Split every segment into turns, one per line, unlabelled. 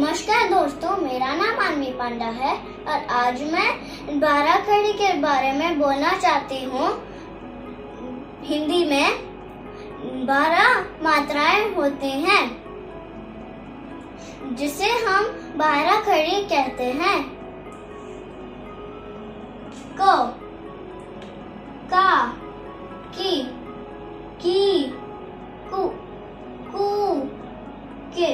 नमस्कार दोस्तों, मेरा नाम अन्वी पांडा है और आज मैं 12 कड़ी के बारे में बोलना चाहती हूँ। हिंदी में 12 मात्राएं होती हैं जिसे हम 12 कड़ी कहते हैं। को, का, की, कु, के,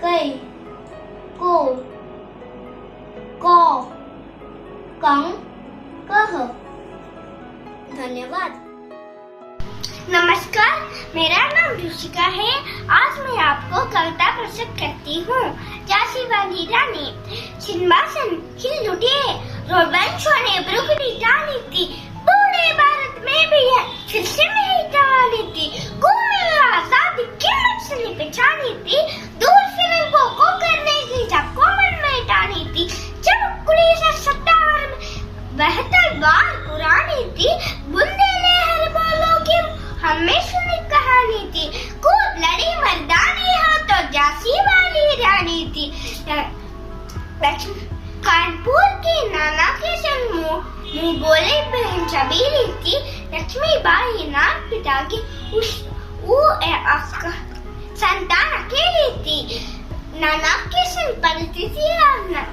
कई, को, कं, कह। धन्यवाद।
नमस्कार, मेरा नाम रुचिका है। आज मैं आपको कविता प्रस्तुत करती हूँ। झांसी वाली रानी। सिंहासन हिल उठे, रोमांचों ने ब्रुगनी डाली थी। पूरे भारत में भी है फिर से मेरी कहानी थी। कोई आजादी की मछली पहचानी थी। दूर फिल्मों को करने की सबको मन में ठानी थी। जब 1957 में वह तलवार पुरानी थी। बुंदेले हर बोलो कि हमें सुनी कहानी थी। कूद लड़ी मर्दानी हो तो झांसी वाली रानी थी। कानपुर की नाना के संग मुंह बोले बहन छबीली थी। लक्ष्मीबाई नाम पिता की संतान अकेली थी। नाना के संग पलती थी,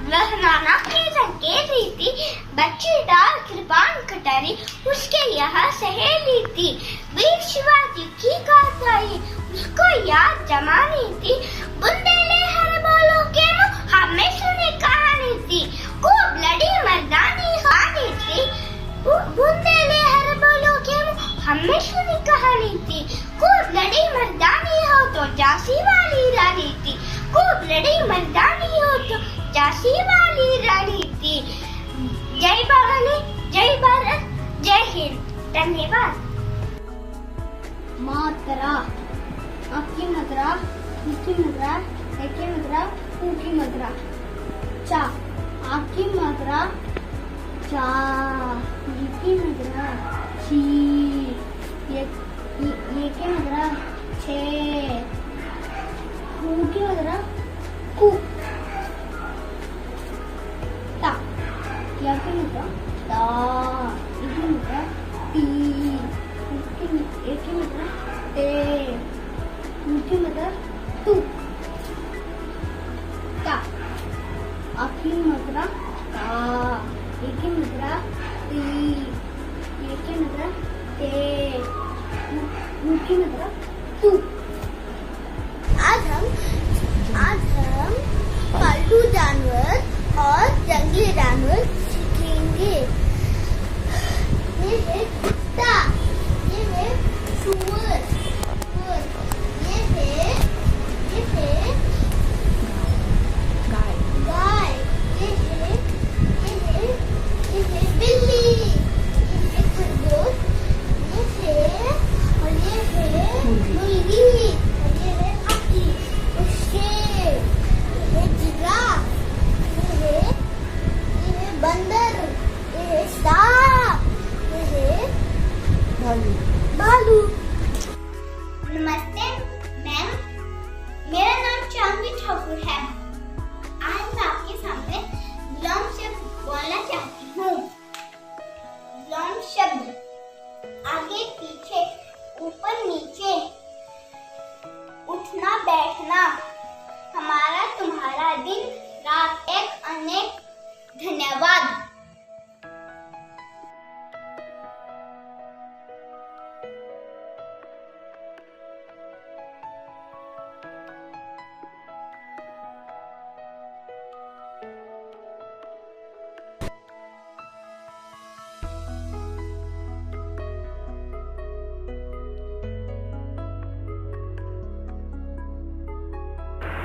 वह नाना के संग खेली थी। बच्ची डाल कृपान कटारी उसके यहाँ सहेली थी। वीर शिवाजी की गाथाई उसको याद जमानी थी। बुंदेले हर बोलो के हमें सुनी कहानी थी। खूब लड़ी मर्दानी कहानी थी। बुंदेले हर बोलो के हमें सुनी कहानी थी। खूब लड़ी मर्दानी हो तो झांसी वाली रानी थी। खूब लड़ी मर्दानी हो तो झांसी वाली रानी थी। जय भवानी, जय भारत, जय हिंद। धन्यवाद।
मात्रा। आ की मात्रा, ई की मात्रा, ए की मात्रा, उ की मात्रा। चा। आ की मात्रा, चा। ई की मात्रा, ची। ये की मात्रा, छे। उ की मात्रा, कु। ता। या की मात्रा, ता। ई की मात्रा, ती। ए की मात्रा, ते। उ की मात्रा, तू। ता। आ की मात्रा, ता। ए की मात्रा, ती। ए की मात्रा, ते। उ की मात्रा, तू। आज हम पालतू जानवर और जंगली जानवर सीखेंगे। ये है कुत्ता, ये है सुअर, ये है गाय, ये है बिल्ली, ये है खरगोश, ये है मुर्गी, और ये है हाथी, और शेर, ये है जिराफ, ये है बंदर, ये है सांप, ये है भालू।
नमस्ते मैम, मेरा नाम चांदनी ठाकुर है। आज मैं आपके सामने विलोम शब्द बोलना चाहती हूँ। विलोम शब्द आगे पीछे, ऊपर नीचे, उठना बैठना, हमारा तुम्हारा दिन रात, एक अनेक। धन्यवाद।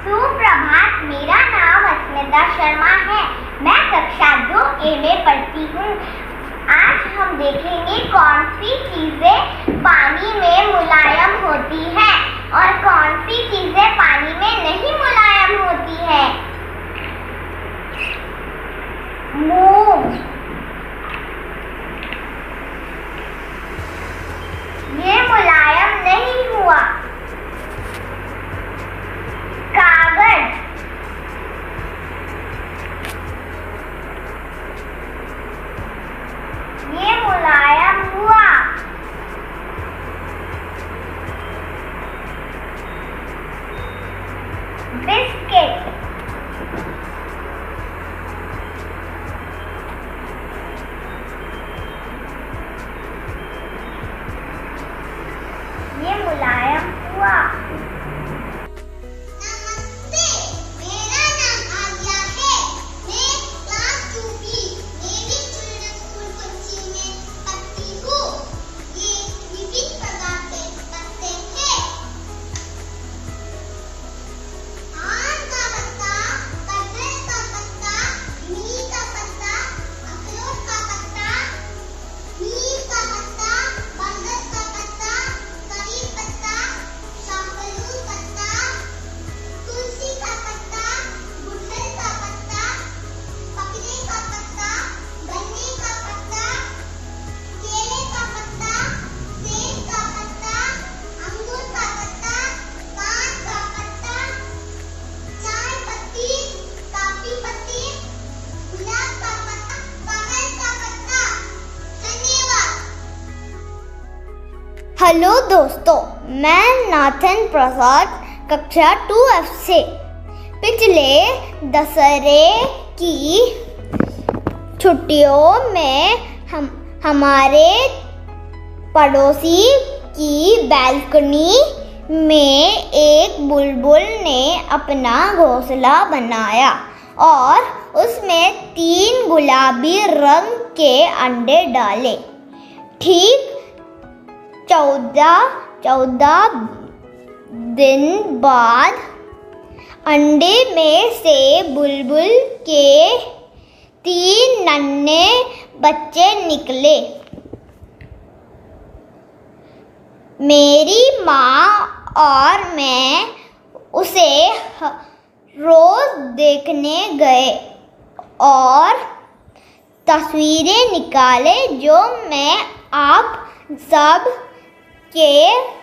सुप्रभात, मेरा नाम अस्मिता शर्मा है। मैं कक्षा 2A में पढ़ती हूँ। आज हम देखेंगे कौन सी चीजें पानी में मुलायम होती हैं और कौन सी चीजें पानी में नहीं मुलायम होती है। मूंग, ये मुलायम नहीं हुआ। हेलो दोस्तों, मैं नाथन प्रसाद कक्षा 2F से। पिछले दशहरे की छुट्टियों में हमारे पड़ोसी की बालकनी में एक बुलबुल ने अपना घोंसला बनाया और उसमें 3 गुलाबी रंग के अंडे डाले। ठीक 14 दिन बाद अंडे में से बुलबुल के 3 नन्हे बच्चे निकले। मेरी माँ और मैं उसे रोज देखने गए और तस्वीरें निकाले जो मैं आप सब के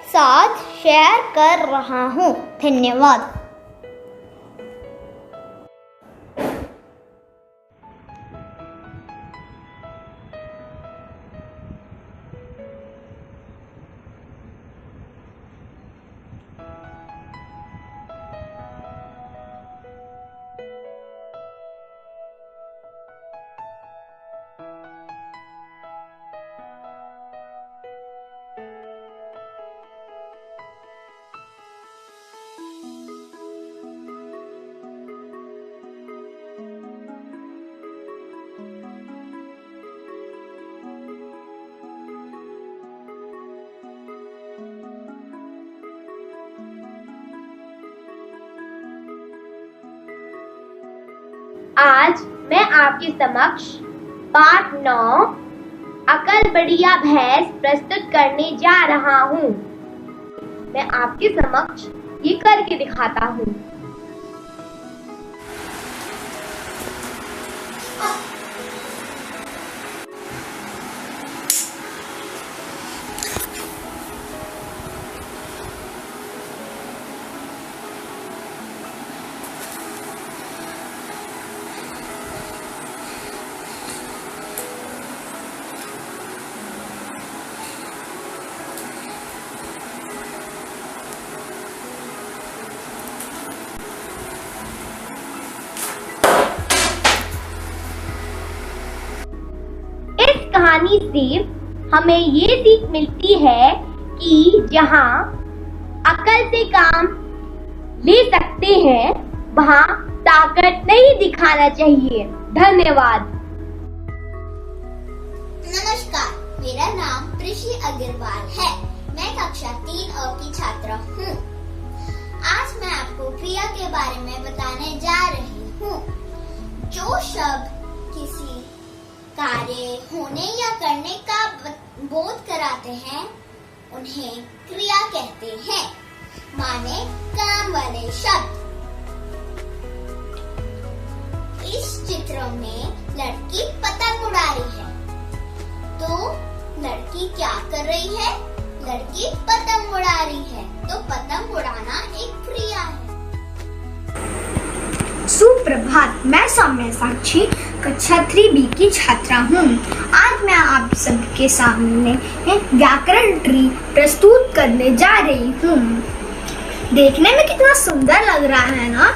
साथ शेयर कर रहा हूँ। धन्यवाद।
आज मैं आपके समक्ष पाठ 9 अकल बढ़िया भैंस प्रस्तुत करने जा रहा हूँ। मैं आपके समक्ष ये करके दिखाता हूँ। कहानी से हमें ये सीख मिलती है कि जहाँ अकल से काम ले सकते हैं वहाँ ताकत नहीं दिखाना चाहिए। धन्यवाद।
नमस्कार, मेरा नाम प्रिशी अग्रवाल है। मैं कक्षा 3 की छात्रा हूँ। आज मैं आपको क्रिया के बारे में बताने जा रही हूँ। जो शब्द किसी कार्य होने या करने का बोध कराते हैं उन्हें क्रिया कहते हैं। माने काम वाले शब्द। इस चित्र में लड़की पतंग उड़ा रही है, तो लड़की क्या कर रही है? लड़की पतंग उड़ा रही है, तो पतंग उड़ाना एक क्रिया है।
सुप्रभात, मैं सौम्या साक्षी कक्षा 3B की छात्रा हूँ। आज मैं आप सबके सामने व्याकरण ट्री प्रस्तुत करने जा रही हूँ। देखने में कितना सुंदर लग रहा है ना।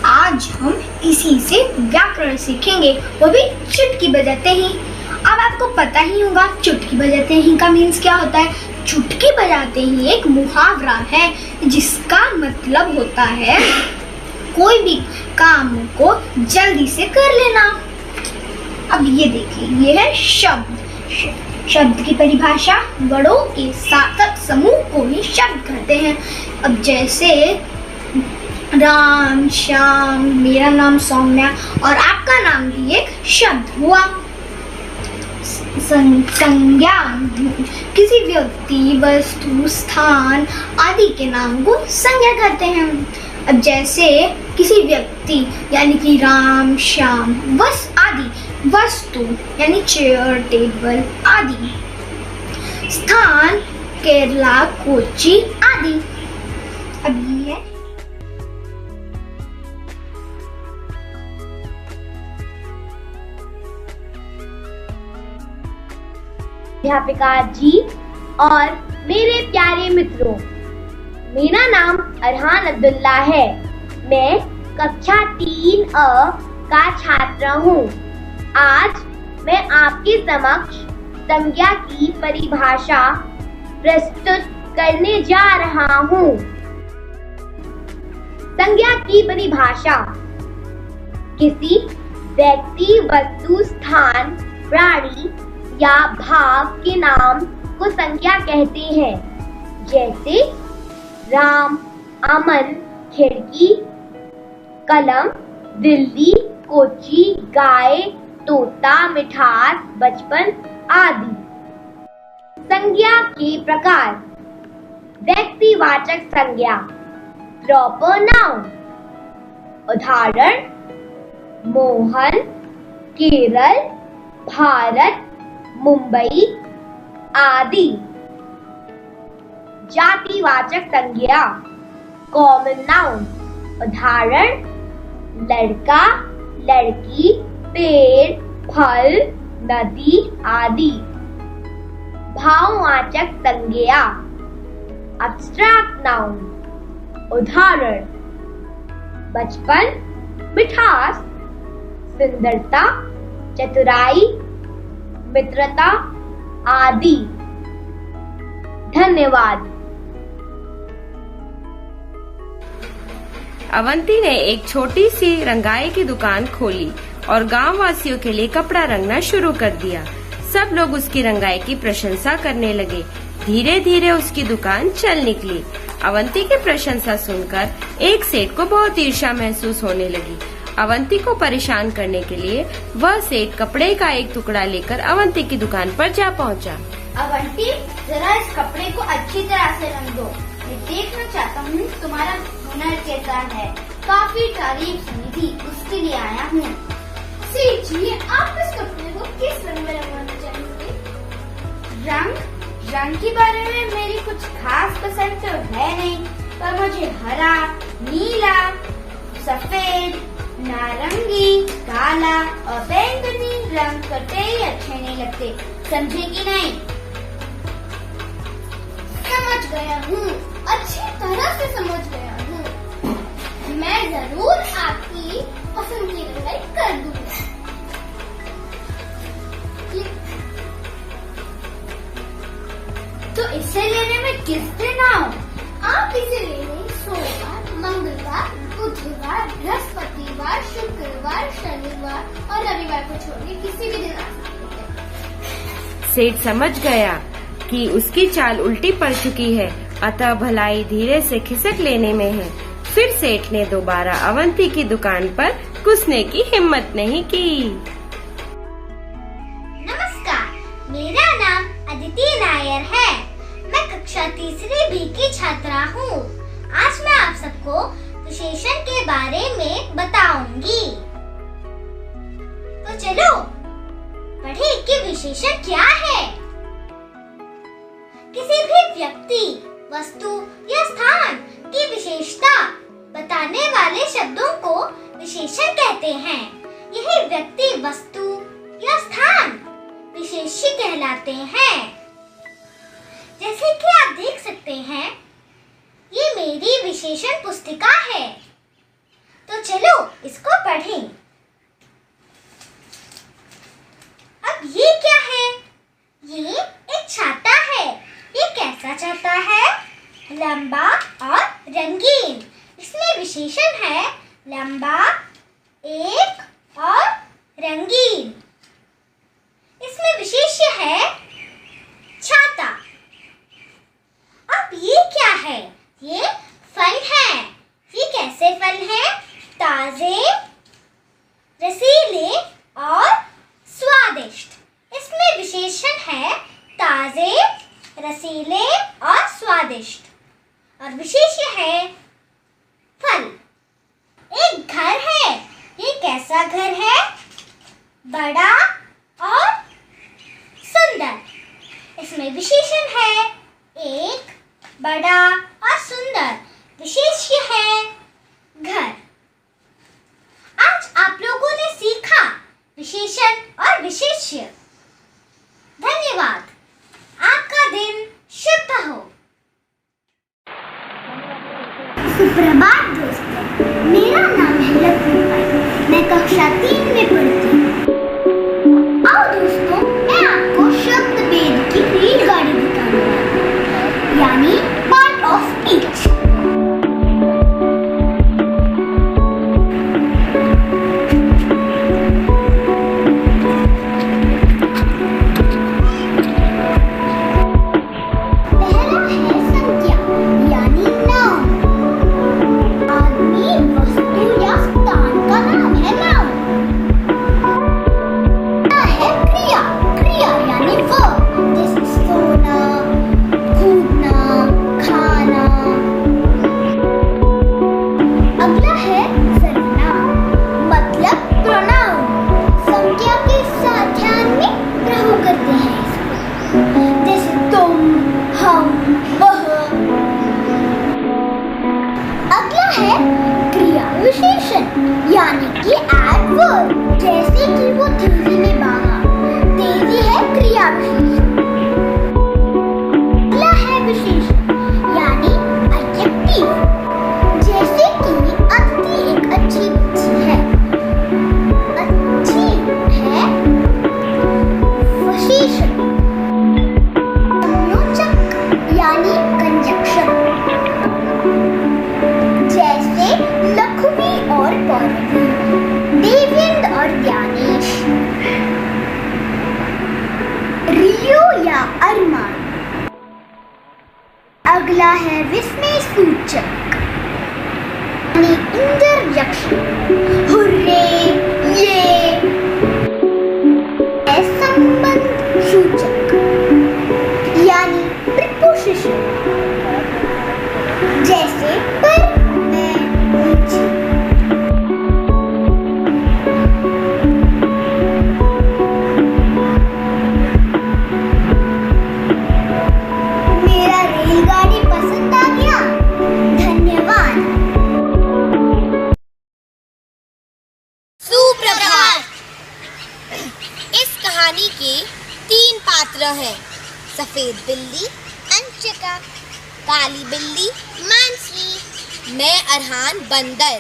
आज हम इसी से व्याकरण सीखेंगे, वो भी चुटकी बजाते ही। अब आपको पता ही होगा चुटकी बजाते ही का मीन्स क्या होता है। चुटकी बजाते ही एक मुहावरा है जिसका मतलब होता है कोई भी काम को जल्दी से कर लेना। अब ये देखिए, ये है शब्द। शब्द की परिभाषा वर्णों के सार्थक समूह को ही शब्द कहते हैं। अब जैसे राम, श्याम, मेरा नाम सौम्या और आपका नाम भी एक शब्द हुआ। संज्ञा किसी व्यक्ति, वस्तु, स्थान आदि के नाम को संज्ञा कहते हैं। अब जैसे किसी व्यक्ति यानी कि राम, श्याम, आदि, वस्तु यानी चेयर, टेबल आदि, स्थान केरला, कोची आदि। अब ये है
अध्यापिका जी और मेरे प्यारे मित्रों, मेरा नाम अरहान अब्दुल्ला है। मैं कक्षा 3 का छात्र हूँ। आज मैं आपके समक्ष संज्ञा की परिभाषा प्रस्तुत करने जा रहा हूँ। संज्ञा की परिभाषा किसी व्यक्ति, वस्तु, स्थान, प्राणी या भाव के नाम को संज्ञा कहते हैं, जैसे राम, अमन, खिड़की, कलम, दिल्ली, कोची, गाय, तोता, मिठास, बचपन आदि। संज्ञा के प्रकार: व्यक्तिवाचक संज्ञा, प्रॉपर नाउन। उदाहरण: मोहन, केरल, भारत, मुंबई आदि। जातिवाचक संज्ञा, कॉमन नाउन। उदाहरण: लड़का, लड़की, पेड़, फल, नदी आदि। भाववाचक संज्ञा, एब्स्ट्रैक्ट नाउन। उदाहरण: बचपन, मिठास, सुंदरता, चतुराई, मित्रता आदि। धन्यवाद।
अवंती ने एक छोटी सी रंगाई की दुकान खोली और गांव वासियों के लिए कपड़ा रंगना शुरू कर दिया। सब लोग उसकी रंगाई की प्रशंसा करने लगे। धीरे धीरे उसकी दुकान चल निकली। अवंती की प्रशंसा सुनकर एक सेठ को बहुत ईर्ष्या महसूस होने लगी। अवंती को परेशान करने के लिए वह सेठ कपड़े का एक टुकड़ा लेकर अवंती की दुकान पर जा पहुंचा।
अवंती, जरा इस कपड़े को अच्छी तरह से रंग दो। मैं देखना चाहता हूँ तुम्हारा हुनर कैसा है। काफी तारीफ सुनी थी, उसके लिए आया हूँ।
सेठ जी, आप इस कपड़े को किस रंग में रंगवाना चाहेंगे?
रंग के बारे में मेरी कुछ खास पसंद तो है नहीं, पर मुझे हरा, नीला, सफेद, नारंगी, काला और बैंगनी रंग कतई अच्छे नहीं लगते। समझे कि नहीं?
समझ गया हूँ, अच्छी तरह से समझ गया हूँ। मैं जरूर आपकी पसंद की रंगाई कर दूंगा।
तो इसे लेने में किस दिन आऊं?
आप इसे लेने सोमवार, मंगलवार, बुधवार, बृहस्पतिवार, शुक्रवार, शनिवार और रविवार को छोड़ के किसी भी दिन आ सकते हैं।
सेठ समझ गया कि उसकी चाल उल्टी पड़ चुकी है, अतः भलाई धीरे से खिसक लेने में है। फिर सेठ ने दोबारा अवंती की दुकान पर घुसने की हिम्मत नहीं की।
नमस्कार, मेरा नाम अदिति नायर है। मैं कक्षा 3 की छात्रा हूँ। आज मैं आप सबको विशेषण के बारे में बताऊंगी। तो चलो पढ़े कि विशेषण क्या है। किसी भी व्यक्ति, वस्तु या स्थान की विशेषता बताने वाले शब्दों को विशेषण कहते हैं। यही व्यक्ति, वस्तु या स्थान विशेष्य कहलाते हैं। जैसे कि आप देख सकते हैं, ये मेरी विशेषण पुस्तिका है। तो चलो इसको पढ़ें। अब ये क्या है? ये एक छाता है। ये कैसा छाता है? लंबा और रंगीन। इसमें विशेषण है लंबा, एक और रंगीन। इसमें विशेष्य है छाता। अब ये क्या है? ये फल है। ये कैसे फल है? ताजे, रसीले और स्वादिष्ट। इसमें विशेषण है ताजे, रसीले और स्वादिष्ट। और विशेष्य है फल। एक घर है। ये कैसा घर है? बड़ा और सुंदर। इसमें विशेषण है एक, बड़ा और सुंदर। विशेष्य है घर। आज आप लोगों ने सीखा विशेषण और विशेष्य। धन्यवाद। आपका दिन शुभ हो। कक्षा 3 में पढ़ती हूँ। आओ दोस्तों, मैं आपको शब्द भेद की रेलगाड़ी दिखाने वाली हूँ, यानी पार्ट ऑफ स्पीच। यानी कि एडवर्ब, जैसे कि वो तेजी में भागा, तेजी है क्रिया विशेषण। अगला है विशेषण यानी एडजेक्टिव, जैसे कि अदिति एक अच्छी बच्ची है, अच्छी है विशेषण। संयोजक यानी कंजक्शन, जैसे लक्ष्मी और पौरवी, देवेंद्र और ज्ञानेश, रियो या अरमान। अगला है विस्मय सूचक यानी इंटरजेक्शन, हुर्रे, ये। संबंध सूचक यानी प्रीपोजिशन, जैसे पर, मैं, नीचे। मेरा रेलगाड़ी पसंद आ गया? धन्यवाद।
सुप्रभात। इस कहानी के 3 पात्र हैं, सफेद बिल्ली अंशिका, काली बिल्ली मानसी, मैं अरहान बंदर।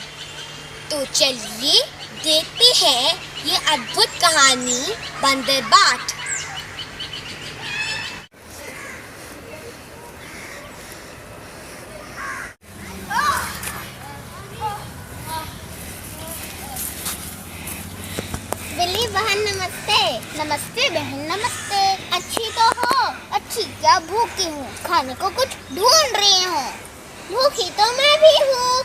तो चलिए देखते हैं ये अद्भुत कहानी बंदर बाट।
बिल्ली बहन नमस्ते। नमस्ते बहन नमस्ते। अच्छी तो हो? अच्छी क्या, भूखी हूँ, खाने को कुछ ढूंढ रही हूँ। भूखी तो मैं भी हूँ,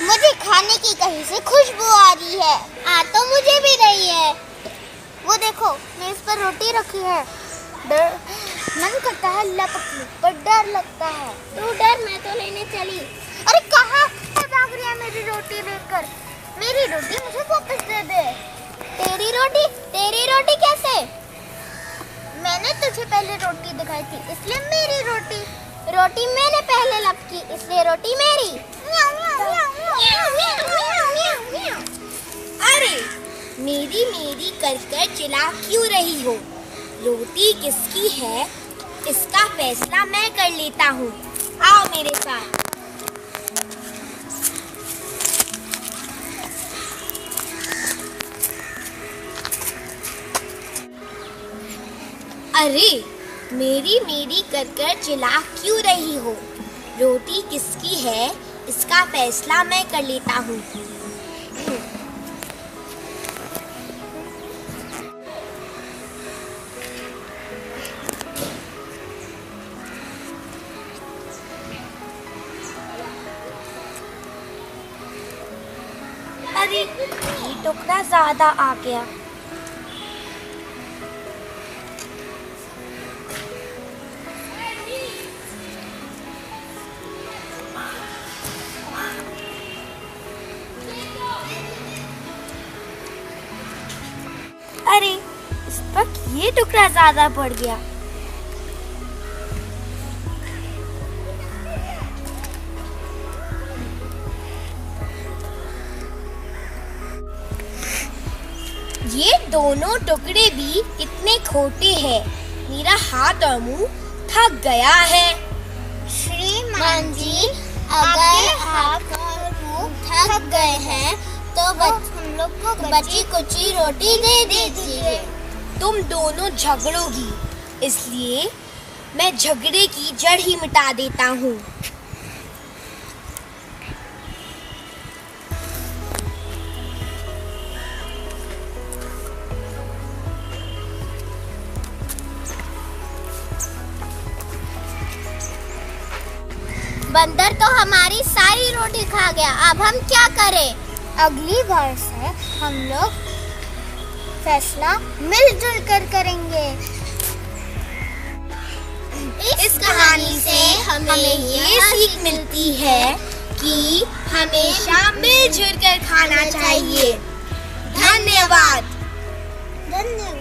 मुझे खाने की कहीं से खुशबू आ रही है। आ तो मुझे भी रही है। वो देखो, मेज पर रोटी रखी है। डर मन करता है लपक लूं, पर डर लगता है। तू डर, मैं तो लेने चली। अरे कहाँ भाग रही है मेरी रोटी लेकर? मेरी रोटी मुझे वापस दे दे। तेरी रोटी कैसे? मैंने तुझे पहले रोटी दिखाई थी, इसलिए मेरी रोटी। रोटी मैंने पहले लब की, इसलिए रोटी मेरी।
अरे मेरी मेरी कर कर चिल्ला क्यों रही हो? रोटी किसकी है इसका फैसला मैं कर लेता हूँ। आओ मेरे साथ। अरे मेरी मेरी कर कर चिल्ला क्यों रही हो? रोटी किसकी है इसका फैसला मैं कर लेता हूँ। अरे ये टुकड़ा ज्यादा आ गया। अरे इस वक्त ये टुकड़ा ज्यादा पड़ गया। ये दोनों टुकड़े भी कितने खोटे हैं। मेरा हाथ और मुंह थक गया है।
श्रीमान जी, अगर हाथ और मुंह थक गए हैं तो हम लोग को बची कुची रोटी दे दीजिए।
तुम दोनों झगड़ोगी, इसलिए मैं झगड़े की जड़ ही मिटा देता हूँ।
बंदर तो हमारी सारी रोटी खा गया, अब हम क्या करें? अगली बार से हम लोग फैसला मिलजुल कर करेंगे। इस कहानी से हमें ये सीख मिलती है कि हमेशा मिलजुल कर खाना चाहिए। धन्यवाद। धन्यवाद।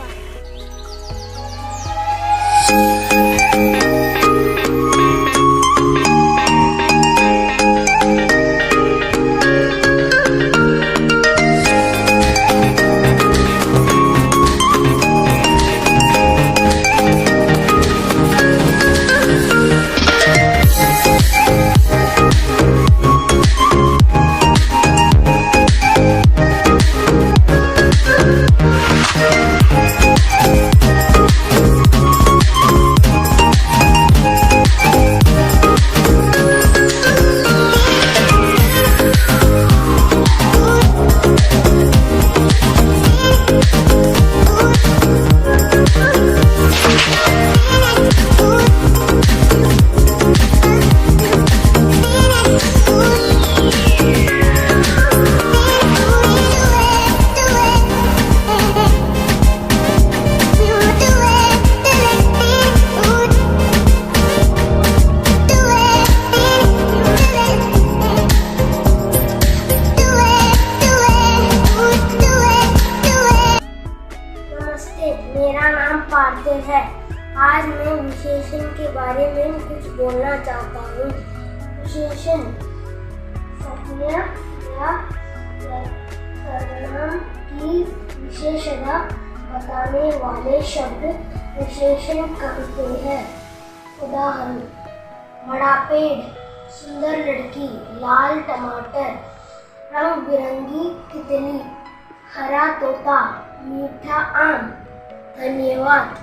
मेरा नाम पार्थिव है। आज मैं विशेषण के बारे में कुछ बोलना चाहता हूँ। विशेषण संज्ञा या सर्वनाम की विशेषता बताने वाले शब्द विशेषण कहते हैं। उदाहरण: बड़ा पेड़, सुंदर लड़की, लाल टमाटर, रंग बिरंगी तितली, हरा तोता, मीठा आम। धन्यवाद।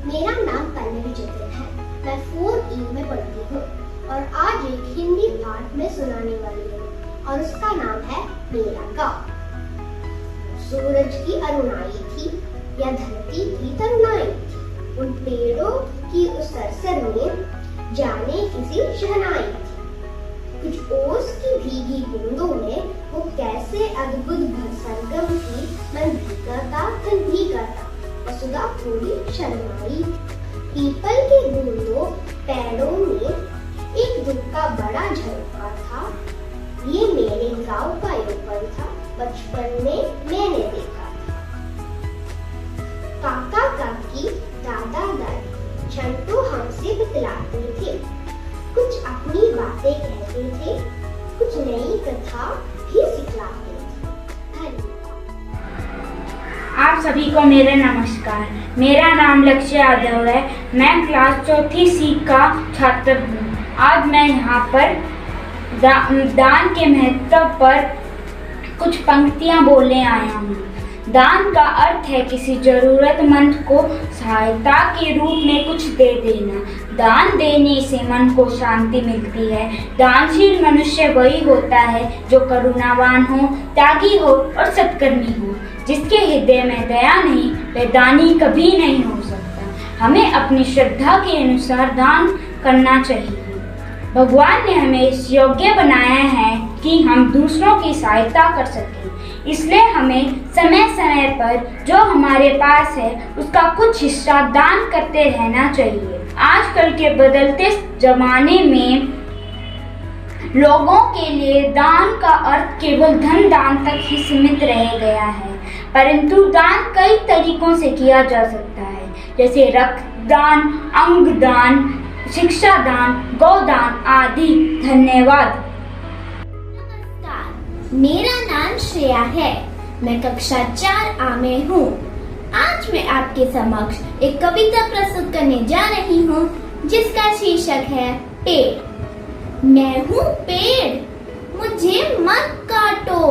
मेरा नाम पल्लवी चित्र है। मैं 4E में पढ़ती हूँ और आज एक हिंदी पाठ में सुनाने वाली हूँ और उसका नाम है मेरा गाँव। सूरज की अरुणाई थी या धरती की तरुणाई थी, उन पेड़ों की उस सरसर में जाने किसी शहनाई थी। कुछ ओस की भीगी बूंदों में वो कैसे अद्भुत सरगम थी। मन भीगा था, तन भीगा था, वसुधा थोड़ी शर्माई। पीपल के बूंदों पैरों में एक धूप का बड़ा झरोखा था। ये मेरे गांव का यौवन था, बचपन में मैंने देखा था। काका काकी, दादा दादी झंटू हमसे बतलाते थे, कुछ अपनी बातें कहते थे, कुछ नई कथा भी सिखलाते थे। धन्यवाद।
आप सभी को मेरा नमस्कार। मेरा नाम लक्ष्य यादव है। मैं क्लास 4th C का छात्र हूँ। आज मैं यहाँ पर दान के महत्व पर कुछ पंक्तियाँ बोलने आया हूँ। दान का अर्थ है किसी जरूरतमंद को सहायता के रूप में कुछ दे देना। दान देने से मन को शांति मिलती है। दानशील मनुष्य वही होता है जो करुणावान हो, त्यागी हो और सत्कर्मी हो। जिसके हृदय में दया नहीं, वह दानी कभी नहीं हो सकता। हमें अपनी श्रद्धा के अनुसार दान करना चाहिए। भगवान ने हमें इस योग्य बनाया है कि हम दूसरों की सहायता कर सकें। इसलिए हमें समय समय पर जो हमारे पास है उसका कुछ हिस्सा दान करते रहना चाहिए। आजकल के बदलते जमाने में लोगों के लिए दान का अर्थ केवल धन दान तक ही सीमित रह गया है, परंतु दान कई तरीकों से किया जा सकता है। जैसे रक्तदान, अंगदान, शिक्षा दान, गौदान आदि। धन्यवाद।
मेरा नाम श्रेया है। मैं कक्षा 4A में हूँ। आज मैं आपके समक्ष एक कविता प्रस्तुत करने जा रही हूँ जिसका शीर्षक है पेड़। मैं हूँ पेड़, मुझे मत काटो,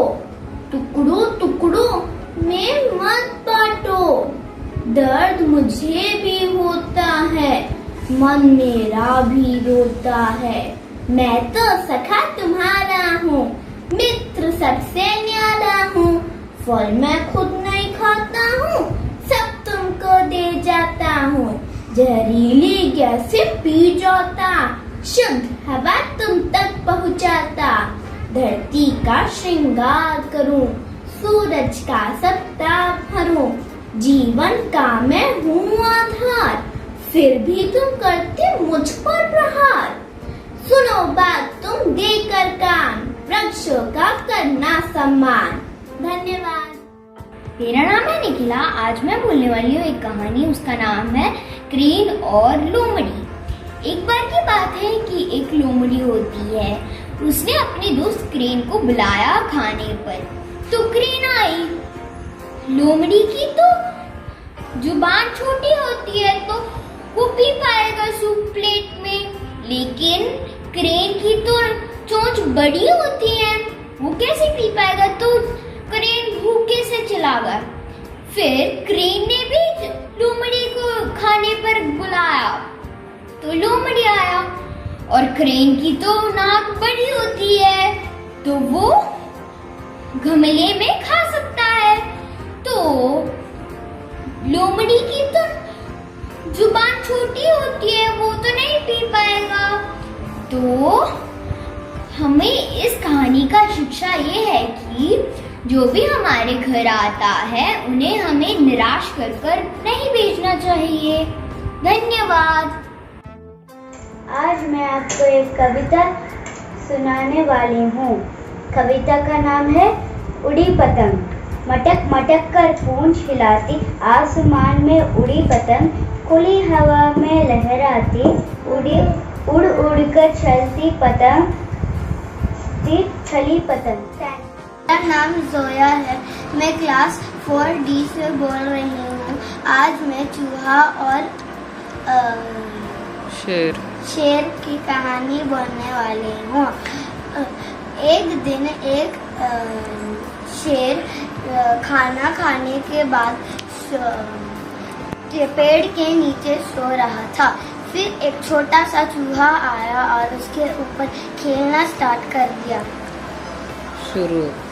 टुकड़ों टुकड़ों में मत बांटो। दर्द मुझे भी होता है, मन मेरा भी रोता है। मैं तो सखा तुम्हारा हूँ, मित्र सबसे न्यारा हूँ। फल मैं खुद नहीं खाता हूँ, सब तुमको दे जाता हूँ। जहरीली गैसें पी जाता, शुद्ध हवा तुम तक पहुँचाता। धरती का श्रृंगार करूँ, सूरज का सप्ताह भरूं। जीवन का मैं हूँ आधार, फिर भी तुम करते मुझ पर प्रहार। सुनो बात तुम देकर कान, वृक्षों का करना सम्मान। धन्यवाद।
मेरा नाम है निखिला। आज मैं बोलने वाली हूँ एक कहानी। उसका नाम है क्रेन और लोमड़ी। एक बार की बात है कि एक लोमड़ी होती है। उसने अपने दोस्त क्रेन को बुलाया खाने पर, तो क्रेन आई। लोमड़ी की तो जुबान छोटी होती है तो वो पी पाएगा सूप प्लेट में, लेकिन क्रेन की तो चोंच बड़ी होती है, वो कैसे पी पाएगा। तो क्रेन भूखे से चला गया। फिर क्रेन ने भी लोमड़ी को खाने पर बुलाया, तो लोमड़ी आया। और क्रेन की तो नाक बड़ी होती है तो वो गमले में खा सकता है, तो लोमड़ी की तो जुबान छोटी होती है, वो तो नहीं पी पाएगा। तो हमें इस कहानी का शिक्षा ये है कि जो भी हमारे घर आता है उन्हें हमें निराश कर नहीं भेजना चाहिए। धन्यवाद।
आज मैं आपको एक कविता सुनाने वाली हूँ। कविता का नाम है उड़ी पतंग। मटक मटक कर पूंछ हिलाती, आसमान में उड़ी पतंग। खुली हवा में लहराती, उड़ उड़ कर चलती पतंग, चली पतंग। मेरा नाम जोया है। मैं क्लास 4D से बोल रही हूँ। आज मैं चूहा और शेर की कहानी बोलने वाली हूँ। एक दिन एक शेर खाना खाने के बाद पेड़ के नीचे सो रहा था। फिर एक छोटा सा चूहा आया और उसके ऊपर खेलना स्टार्ट कर दिया,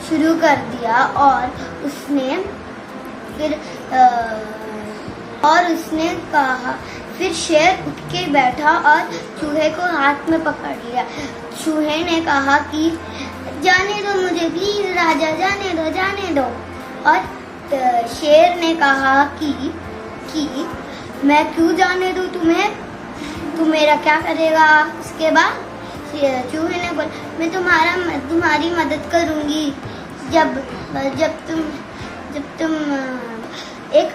शुरू कर दिया। और उसने कहा, फिर शेर उठ के बैठा और चूहे को हाथ में पकड़ लिया। चूहे ने कहा कि जाने दो मुझे प्लीज राजा, जाने दो। और शेर ने कहा कि मैं क्यों जाने दूं तुम्हें, तुम मेरा क्या करेगा। उसके बाद चूहे ने बोला, मैं तुम्हारी मदद करूंगी जब तुम एक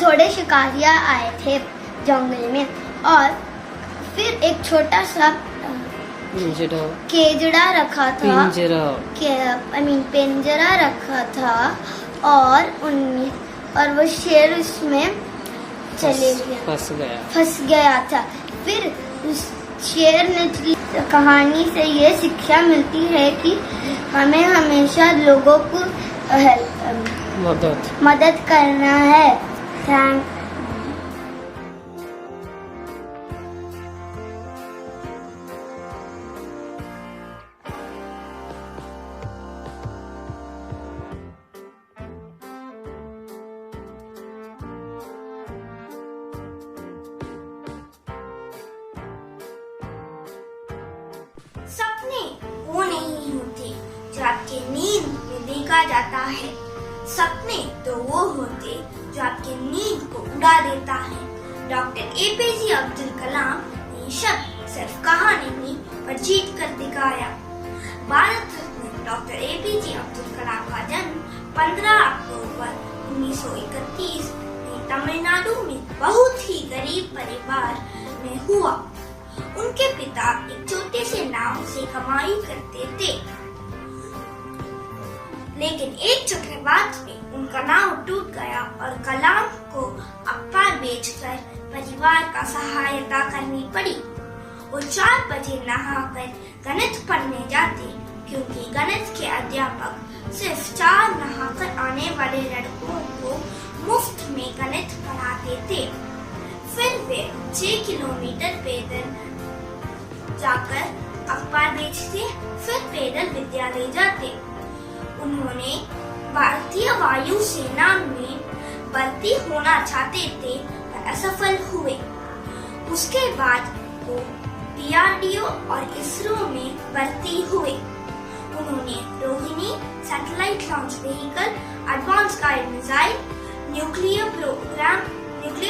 थोड़े शिकारियाँ आए थे जंगल में, और फिर एक छोटा सा केजड़ा रखा था, पिंजरा रखा था, और वो शेर उसमें चले गया, फंस गया था। फिर उस शेर ने कहानी से ये शिक्षा मिलती है कि हमें हमेशा लोगों को मदद करना है। थैंक
सपने वो नहीं होते जो आपके नींद में देखा जाता है। सपने तो वो होते जो आपके नींद को उड़ा देता है। डॉक्टर APJ अब्दुल कलाम ने शब्द सिर्फ कहा नहीं पर जीत कर दिखाया। भारत रत्न डॉक्टर APJ अब्दुल कलाम का जन्म 15 अक्टूबर 1931 में तमिलनाडु में बहुत ही गरीब परिवार में हुआ। उनके पिता एक छोटे से नाव से कमाई करते थे, लेकिन एक चक्रवात में उनका नाव टूट गया और कलाम को अप्पा बेचकर परिवार का सहायता करनी पड़ी। वो 4 बजे नहाकर गणित पढ़ने जाते, क्योंकि गणित के अध्यापक सिर्फ 4 नहाकर आने वाले लड़कों को मुफ्त में गणित पढ़ाते थे। फिर वे 6 किलोमीटर पैदल जाकर अखबार बेचते, फिर पैदल विद्यालय जाते। उन्होंने भारतीय वायु सेना में भर्ती होना चाहते थे पर असफल हुए। उसके बाद वो DRDO और इसरो में भर्ती हुए। उन्होंने Rohini satellite launch vehicle, advance guide missile, nuclear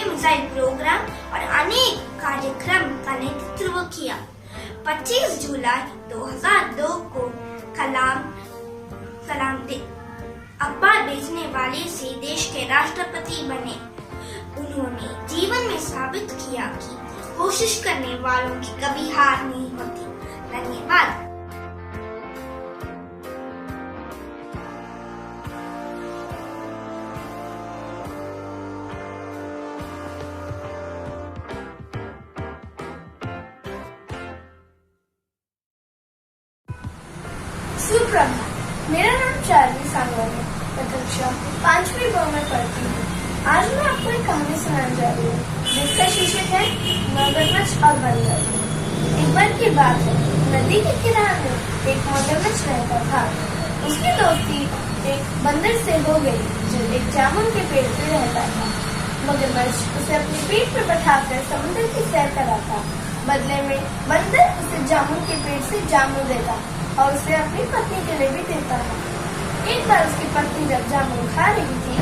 missile program और अनेक कार्यक्रम का नेतृत्व किया। 25 जुलाई 2002 को कलाम अखबार बेचने वाले से देश के राष्ट्रपति बने। उन्होंने जीवन में साबित किया कि कोशिश करने वालों की कभी हार नहीं होती। धन्यवाद।
सुप्रभात, मेरा नाम चार्ली सांगवान है। मैं कक्षा 5वीं ब में पढ़ती हूँ। आज मैं आपको एक कहानी सुनाने जा रही हूँ, जिसका शीर्षक है मगरमच्छ और बंदर। एक बार की बात है, नदी के किनारे एक मगरमच्छ रहता था। उसकी दोस्ती एक बंदर से हो गई, जो एक जामुन के पेड़ पे रहता था। मगरमच्छ उसे अपने पेट पर बैठाकर समुद्र की सैर कराता। बदले में बंदर उसे जामुन के पेड़ से जामुन देता और उसे अपनी पत्नी के लिए भी देता था। एक बार उसकी पत्नी जब जामुन खा रही थी,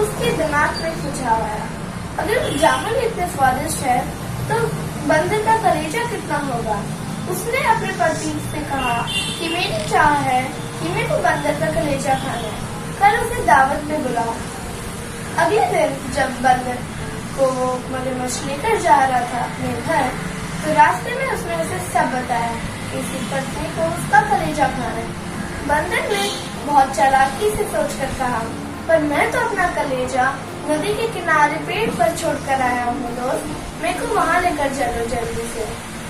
उसके दिमाग में सुझाव आया, अगर जामुन इतने स्वादिष्ट है तो बंदर का कलेजा कितना होगा। उसने अपने पति से कहा कि मेरी चाह है कि मेरे को बंदर का कलेजा खाना है, कल उसे दावत में बुलाओ। अगले दिन जब बंदर को वो मगरमच्छ लेकर जा रहा था अपने घर, तो रास्ते में उसने उसे सब बताया कि उसकी पत्नी को उसका कलेजा खाना है। बंदर ने बहुत चालाकी से सोचकर कहा, पर मैं तो अपना कलेजा नदी के किनारे पेड़ पर छोड़कर आया हूँ दोस्त, मेरे को वहाँ लेकर चलो जल्दी से।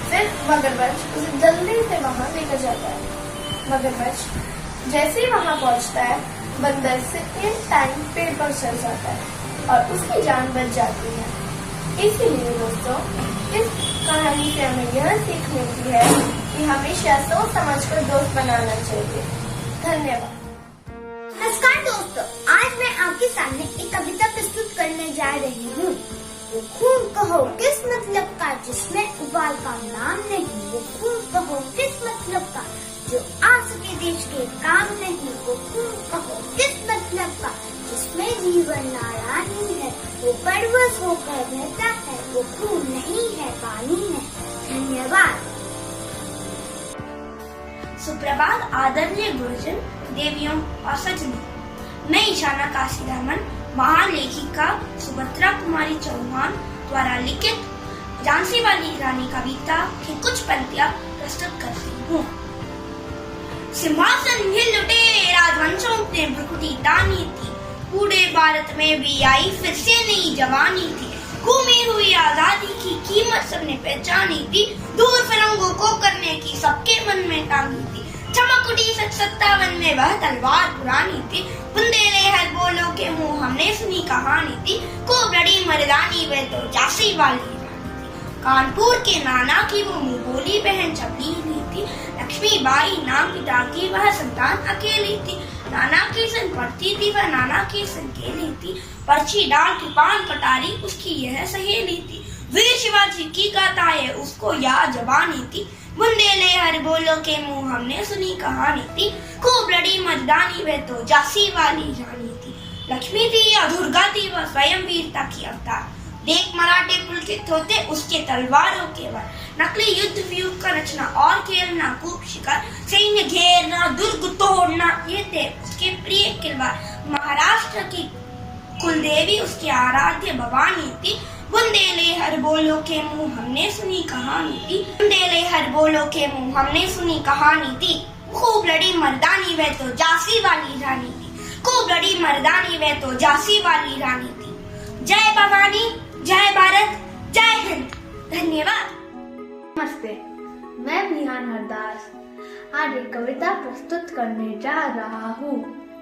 फिर मगरमच्छ उसे जल्दी से वहाँ लेकर जाता है। मगरमच्छ जैसे ही वहाँ पहुँचता है, बंदर से इन टाइम पेड़ पर चल जाता है और उसकी जान बच जाती है। इसीलिए दोस्तों, इस कहानी से हमें यह सीख मिलती है कि हमेशा सोच समझकर दोस्त बनाना चाहिए। धन्यवाद।
नमस्कार दोस्तों, आज मैं आपके सामने एक कविता प्रस्तुत करने जा रही हूँ। वो खून कहो किस मतलब का जिसमें उबाल का नाम नहीं, वो खून कहो किस मतलब का जो आ सके देश के काम नहीं, वो खून कहो किस मतलब का जिसमें जीवन नारायण है, वो परवश होकर रहता है, वो खून नहीं है पानी है। धन्यवाद। सुप्रभात आदरणीय गुरुजन, देवियों और सज्जनों। मैं ईशाना काशीरामन, महान लेखिका सुभद्रा कुमारी चौहान द्वारा लिखित झांसी वाली रानी कविता की कुछ पंक्तियां प्रस्तुत करती हूँ। सिंहासन हिल उठे, राजवंशों ने भ्रुकुटी तानी थी, पूरे भारत में भी आई फिर से नई जवानी थी, घूमी हुई आजादी की कीमत सबने पहचानी थी, दूर फिरंगों को करने की सबके मन में टांगी थी, चमक उठी 57 में वह तलवार पुरानी थी, बुंदेले हर बोलो के मुंह हमने सुनी कहानी थी, खूब लड़ी मर्दानी वे तो झांसी वाली रानी थी, कानपुर के नाना की वो मुंह बोली बहन चपली नहीं थी, लक्ष्मीबाई नाम पिता की वह संतान अकेली थी, नाना की सन पढ़ती थी वह नाना की सन केली थी, पर्ची डाल कृपान कटारी उसकी यह सहेली थी, वीर शिवाजी की गाथाएं उसको याद जबानी थी, बुंदेले हर बोलो के मुंह हमने सुनी कहानी थी, खूब लड़ी मर्दानी वे तो झांसी वाली रानी थी, लक्ष्मी थी या दुर्गा थी वह स्वयं वीरता की अवतार, देख मराठे पुलकित होते उसके तलवारों के वार, नकली युद्ध व्यूह का रचना और खेलना, खूब शिकार सैन्य घेरना, दुर्ग तोड़ना, ये थे उसके प्रिय किरदार, महाराष्ट्र की कुलदेवी उसकी आराध्य भवानी थी, बुंदेले हर बोलो के मुंह हमने सुनी कहानी थी, बुंदेले हर बोलो के मुंह हमने सुनी कहानी थी। खूब लड़ी मर्दानी वह तो झांसी वाली रानी थी, खूब लड़ी मर्दानी वह तो झांसी वाली रानी थी। जय भवानी, जय भारत, जय हिंद। धन्यवाद।
नमस्ते, मैं विहान हरदास आज एक कविता प्रस्तुत करने जा रहा हूँ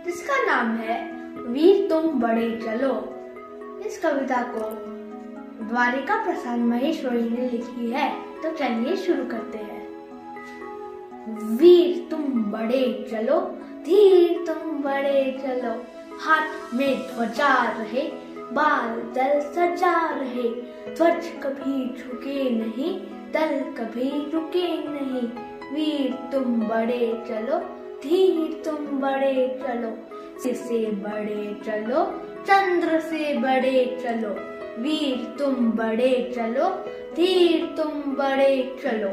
जिसका नाम है वीर तुम बड़े चलो। इस कविता को द्वारिका प्रसाद महेश्वरी ने लिखी है, तो चलिए शुरू करते हैं। वीर तुम बड़े चलो, धीर तुम बड़े चलो, हाथ में ध्वजा रहे, बाल दल सजा रहे, ध्वज कभी झुके नहीं, दल कभी रुके नहीं। वीर तुम बड़े चलो, धीर तुम बड़े चलो, से बड़े चलो, चंद्र से बड़े चलो। वीर तुम बड़े चलो, धीर तुम बड़े चलो।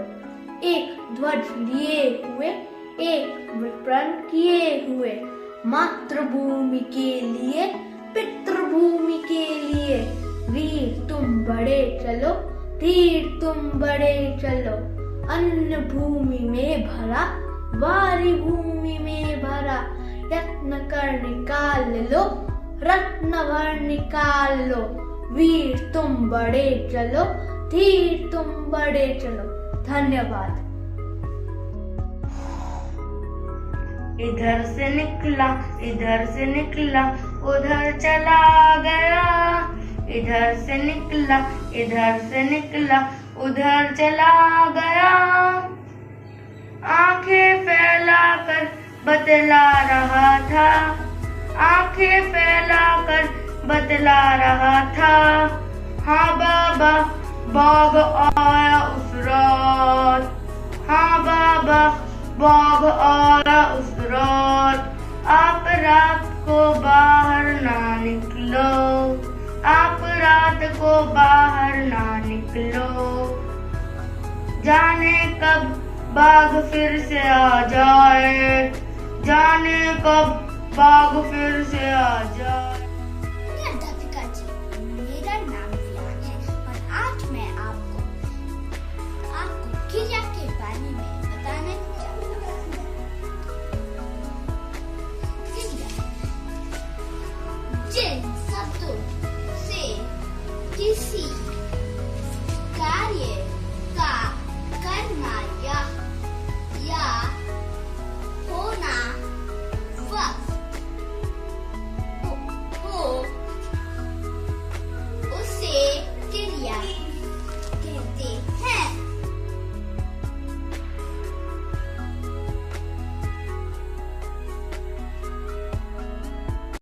एक ध्वज लिए हुए, एक प्रण किए हुए, मातृभूमि के लिए, पितृभूमि के लिए। वीर तुम बड़े चलो, धीर तुम बड़े चलो। अन्न भूमि में भरा, वारी भूमि में भरा, यत्न कर निकाल लो, रत्न भर निकाल लो। वीर तुम बड़े चलो, धीर तुम बड़े चलो। धन्यवाद।
इधर से निकला, इधर से निकला, उधर चला गया। इधर से निकला, इधर से निकला, उधर चला गया। आंखें फैलाकर बतला रहा था, आंखें फैलाकर बतला रहा था। हाँ बाबा, बाघ आया उस रात। हाँ बाबा, बाघ आया उस रात। आप रात को बाहर ना निकलो, आप रात को बाहर ना निकलो। जाने कब बाघ फिर से आ जाए, जाने कब बाघ फिर से आ जाए।